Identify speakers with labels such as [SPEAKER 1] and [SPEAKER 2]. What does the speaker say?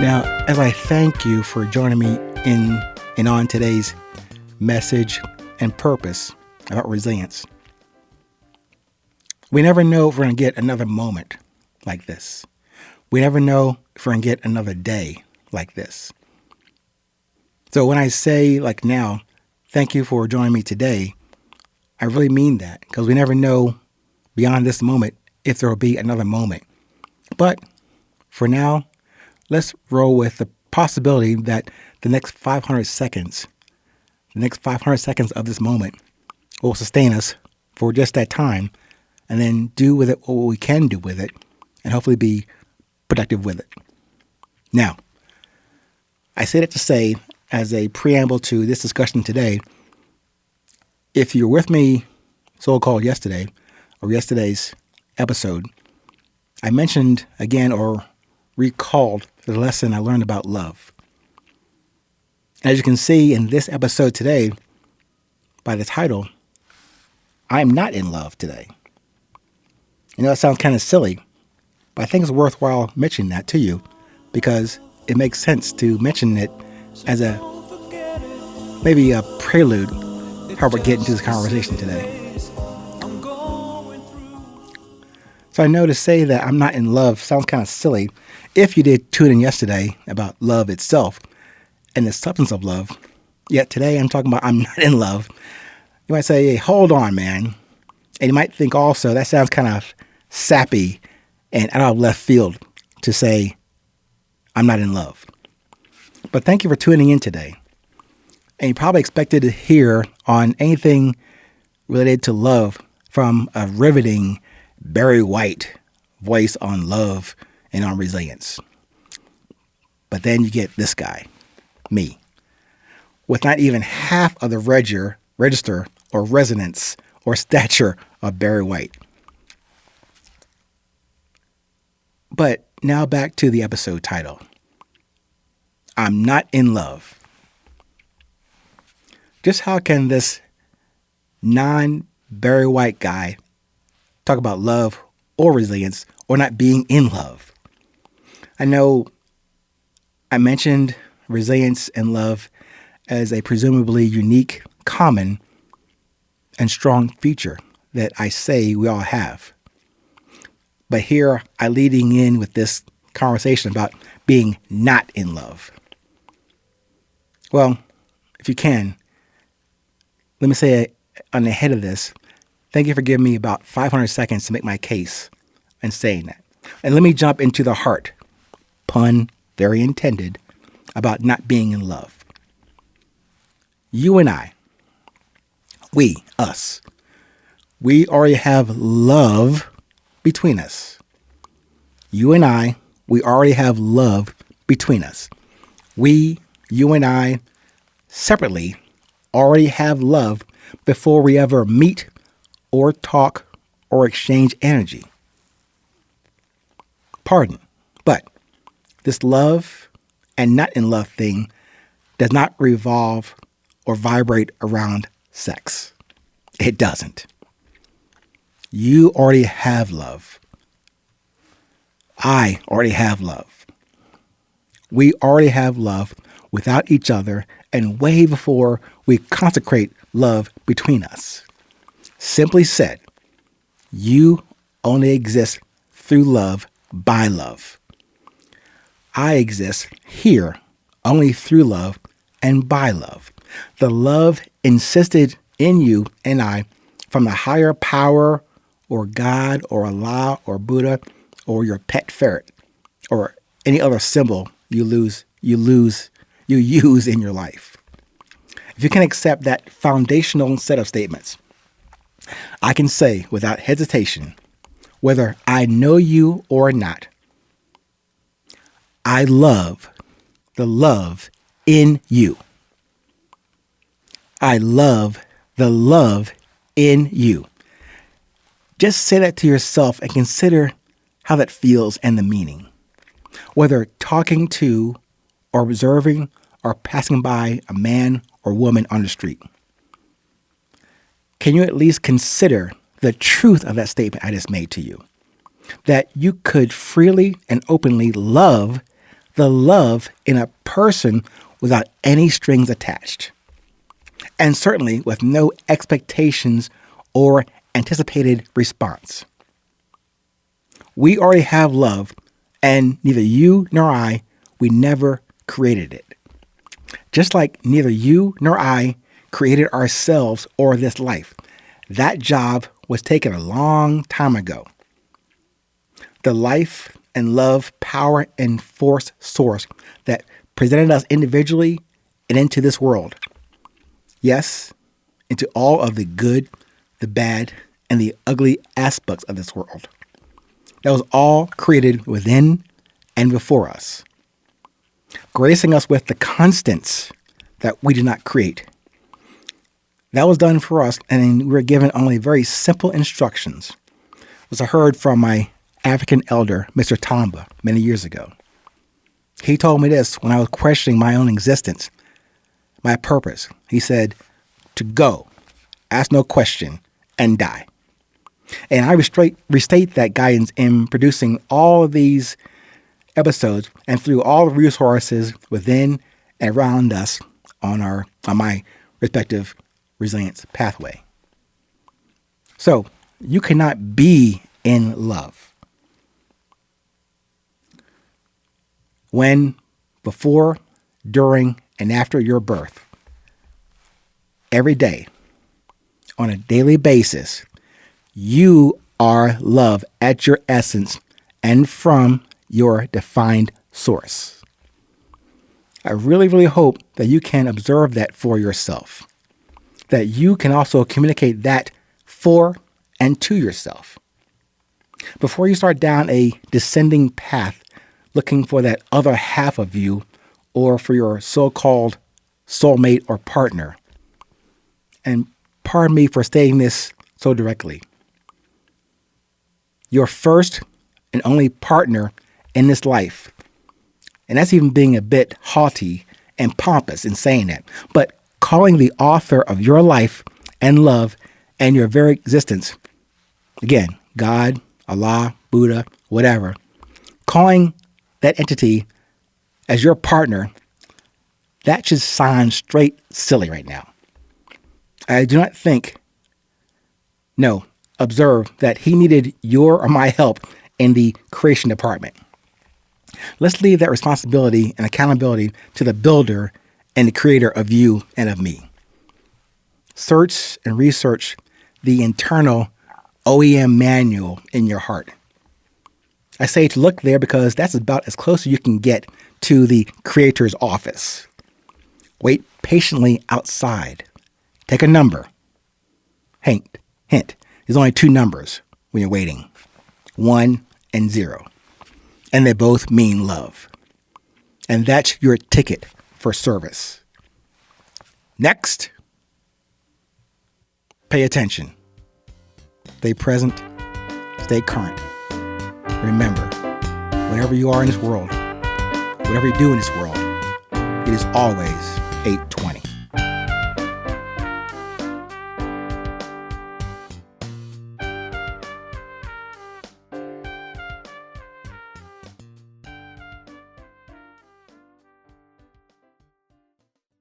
[SPEAKER 1] Now, as I thank you for joining me in and on today's message and purpose about resilience, we never know if we're going to get another moment like this. We never know if we're going to get another day like this. So when I say, like now, thank you for joining me today, I really mean that, because we never know beyond this moment if there will be another moment. But for now, let's roll with the possibility that the next 500 seconds of this moment will sustain us for just that time, and then do with it what we can do with it, and hopefully be productive with it. Now, I say that to say, as a preamble to this discussion today, if you're with me so-called yesterday, or yesterday's episode, I mentioned again or recalled the lesson I learned about love. As you can see in this episode today, by the title, I'm not in love today. I know that sounds kind of silly, but I think it's worthwhile mentioning that to you, because it makes sense to mention it as maybe a prelude how we're getting to this conversation today. So I know to say that I'm not in love sounds kind of silly if you did tune in yesterday about love itself and the substance of love. Yet today I'm talking about I'm not in love. You might say, hey, hold on, man. And you might think also that sounds kind of sappy and out of left field to say I'm not in love. But thank you for tuning in today. And you probably expected to hear on anything related to love from a riveting Barry White voice on love and on resilience. But then you get this guy, me, with not even half of the register or resonance or stature of Barry White. But now back to the episode title. I'm not in love. Just how can this non-Barry White guy talk about love or resilience or not being in love? I know I mentioned resilience and love as a presumably unique, common, and strong feature that I say we all have. But here I leading in with this conversation about being not in love. Well, if you can, let me say on the head of this, thank you for giving me about 500 seconds to make my case in saying that. And let me jump into the heart, pun very intended, about not being in love. You and I, us, we already have love between us. You and I, we already have love between us. You and I, separately, already have love before we ever meet or talk or exchange energy. Pardon, but this love and not in love thing does not revolve or vibrate around sex. It doesn't. You already have love. I already have love. We already have love without each other and way before we consecrate love between us. Simply said, you only exist through love by love. I exist here only through love and by love. The love insisted in you and I from the higher power or God or Allah or Buddha or your pet ferret or any other symbol you use in your life. If you can accept that foundational set of statements, I can say without hesitation, whether I know you or not, I love the love in you. I love the love in you. Just say that to yourself and consider how that feels and the meaning. Whether talking to or observing or passing by a man or woman on the street. Can you at least consider the truth of that statement I just made to you? That you could freely and openly love the love in a person without any strings attached, and certainly with no expectations or anticipated response. We already have love, and neither you nor I, we never created it. Just like neither you nor I created ourselves or this life. That job was taken a long time ago. The life and love, power, and force source that presented us individually and into this world. Yes, into all of the good, the bad, and the ugly aspects of this world. That was all created within and before us, gracing us with the constants that we did not create. That was done for us, and we were given only very simple instructions, which I heard from my African elder, Mr. Tamba, many years ago. He told me this when I was questioning my own existence, my purpose. He said, to go, ask no question, and die. And I restate that guidance in producing all of these episodes and through all the resources within and around us on my respective resilience pathway. So you cannot be in love when, before, during, and after your birth, every day, on a daily basis, you are love at your essence and from your defined source. I really, really hope that you can observe that for yourself, that you can also communicate that for and to yourself. Before you start down a descending path looking for that other half of you or for your so-called soulmate or partner, and pardon me for saying this so directly, your first and only partner in this life, and that's even being a bit haughty and pompous in saying that, but calling the author of your life and love and your very existence, again, God, Allah, Buddha, whatever, calling that entity as your partner, that should sound straight silly right now. I do not think, no, observe that he needed your or my help in the creation department. Let's leave that responsibility and accountability to the builder and the creator of you and of me. Search and research the internal OEM manual in your heart. I say to look there because that's about as close as you can get to the creator's office. Wait patiently outside. Take a number. Hint, there's only two numbers when you're waiting, 1 and 0. And they both mean love. And that's your ticket for service. Next, pay attention. Stay present. Stay current. Remember, whatever you are in this world, whatever you do in this world, it is always